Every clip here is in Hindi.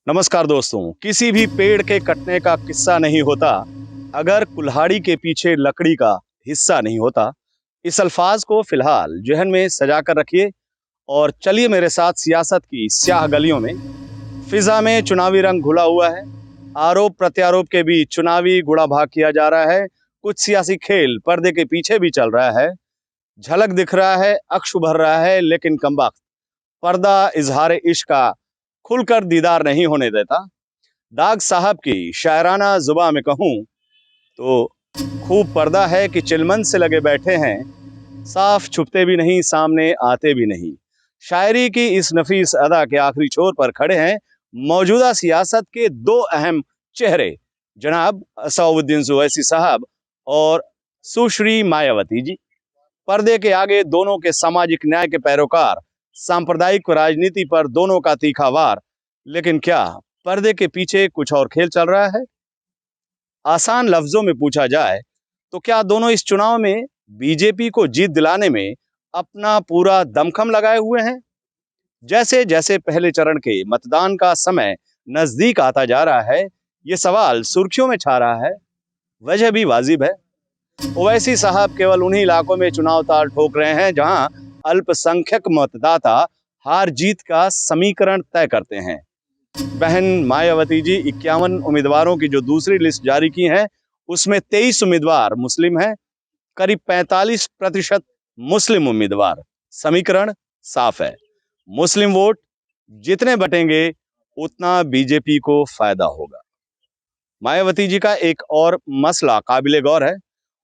नमस्कार दोस्तों। किसी भी पेड़ के कटने का किस्सा नहीं होता अगर कुल्हाड़ी के पीछे लकड़ी का हिस्सा नहीं होता। इस अल्फाज को फिलहाल जहन में सजा कर रखिए और चलिए मेरे साथ सियासत की स्याह गलियों में। फिजा में चुनावी रंग घुला हुआ है। आरोप प्रत्यारोप के बीच चुनावी गुड़ा भाग किया जा रहा है। कुछ सियासी खेल पर्दे के पीछे भी चल रहा है। झलक दिख रहा है, अक्ष उभर रहा है, लेकिन कमबख्त पर्दा इजहार इश्क का खुलकर दीदार नहीं होने देता। दाग साहब की शायराना जुबा में कहूं तो खूब पर्दा है कि चिलमन से लगे बैठे हैं, साफ छुपते भी नहीं, सामने आते भी नहीं। शायरी की इस नफीस अदा के आखिरी छोर पर खड़े हैं मौजूदा सियासत के दो अहम चेहरे, जनाब असउद्दीन ओवैसी साहब और सुश्री मायावती जी। पर्दे के आगे दोनों के सामाजिक न्याय के पैरोकार, सांप्रदायिक राजनीति पर दोनों का तीखा वार। लेकिन क्या पर्दे के पीछे कुछ और खेल चल रहा है? आसान लफ्जों में पूछा जाए तो क्या दोनों इस चुनाव में बीजेपी को जीत दिलाने में अपना पूरा दमखम लगाए हुए हैं? जैसे जैसे पहले चरण के मतदान का समय नजदीक आता जा रहा है, ये सवाल सुर्खियों में छा रहा है। वजह भी वाजिब है। ओवैसी साहब केवल उन्हीं इलाकों में चुनाव ताल ठोक रहे हैं जहां अल्पसंख्यक मतदाता हार जीत का समीकरण तय करते हैं। बहन मायावती जी 51 उम्मीदवारों की जो दूसरी लिस्ट जारी की है, उसमें 23 उम्मीदवार मुस्लिम हैं, करीब 45% मुस्लिम उम्मीदवार। समीकरण साफ है, मुस्लिम वोट जितने बटेंगे उतना बीजेपी को फायदा होगा। मायावती जी का एक और मसला काबिले गौर है।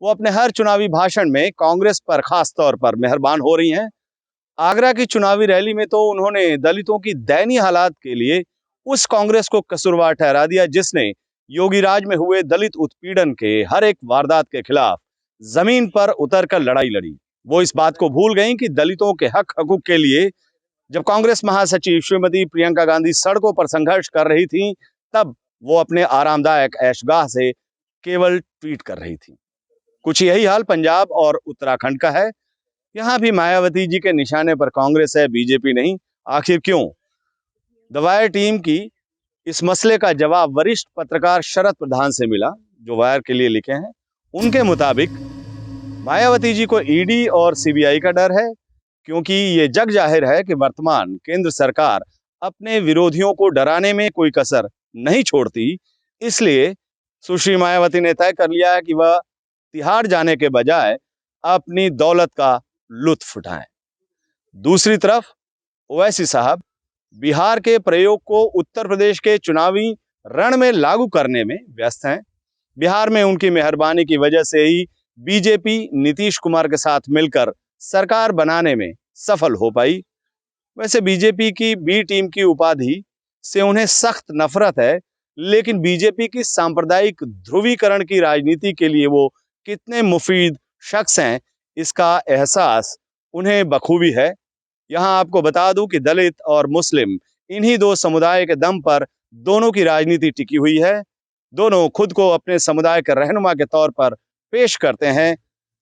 वो अपने हर चुनावी भाषण में कांग्रेस पर खास तौर पर मेहरबान हो रही हैं। आगरा की चुनावी रैली में तो उन्होंने दलितों की दयनीय हालात के लिए उस कांग्रेस को कसूरवार ठहरा दिया जिसने योगी राज में हुए दलित उत्पीड़न के हर एक वारदात के खिलाफ जमीन पर उतरकर लड़ाई लड़ी। वो इस बात को भूल गई कि दलितों के हक हकूक के लिए जब कांग्रेस महासचिव श्रीमती प्रियंका गांधी सड़कों पर संघर्ष कर रही थी, तब वो अपने आरामदायक ऐशगाह से केवल ट्वीट कर रही थी। कुछ यही हाल पंजाब और उत्तराखंड का है। यहां भी मायावती जी के निशाने पर कांग्रेस है, बीजेपी नहीं। आखिर क्यों? दवायर टीम की इस मसले का जवाब वरिष्ठ पत्रकार शरद प्रधान से मिला, जो वायर के लिए लिखे हैं। उनके मुताबिक मायावती जी को ईडी और सीबीआई का डर है, क्योंकि ये जग जाहिर है कि वर्तमान केंद्र सरकार अपने विरोधियों को डराने में कोई कसर नहीं छोड़ती। इसलिए सुश्री मायावती ने तय कर लिया है कि वह तिहाड़ जाने के बजाय अपनी दौलत का लुत्फ उठाएं। दूसरी तरफ ओवैसी साहब बिहार के प्रयोग को उत्तर प्रदेश के चुनावी रण में लागू करने में व्यस्त हैं। बिहार में उनकी मेहरबानी की वजह से ही बीजेपी नीतीश कुमार के साथ मिलकर सरकार बनाने में सफल हो पाई। वैसे बीजेपी की बी टीम की उपाधि से उन्हें सख्त नफरत है, लेकिन बीजेपी की सांप्रदायिक ध्रुवीकरण की राजनीति के लिए वो कितने मुफीद शख्स हैं, इसका एहसास उन्हें बखूबी है। यहां आपको बता दूं कि दलित और मुस्लिम, इन्हीं दो समुदाय के दम पर दोनों की राजनीति टिकी हुई है। दोनों खुद को अपने समुदाय के रहनुमा के तौर पर पेश करते हैं।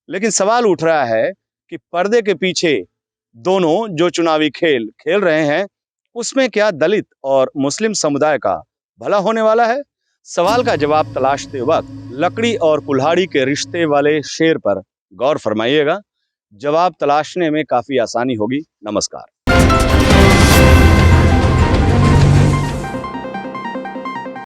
लेकिन सवाल उठ रहा है कि पर्दे के पीछे दोनों जो चुनावी खेल खेल रहे हैं, उसमें क्या दलित और मुस्लिम समुदाय का भला होने वाला है? सवाल का जवाब तलाशते वक्त लकड़ी और कुल्हाड़ी के रिश्ते वाले शेर पर गौर फरमाइएगा। जवाब तलाशने में काफी आसानी होगी। नमस्कार।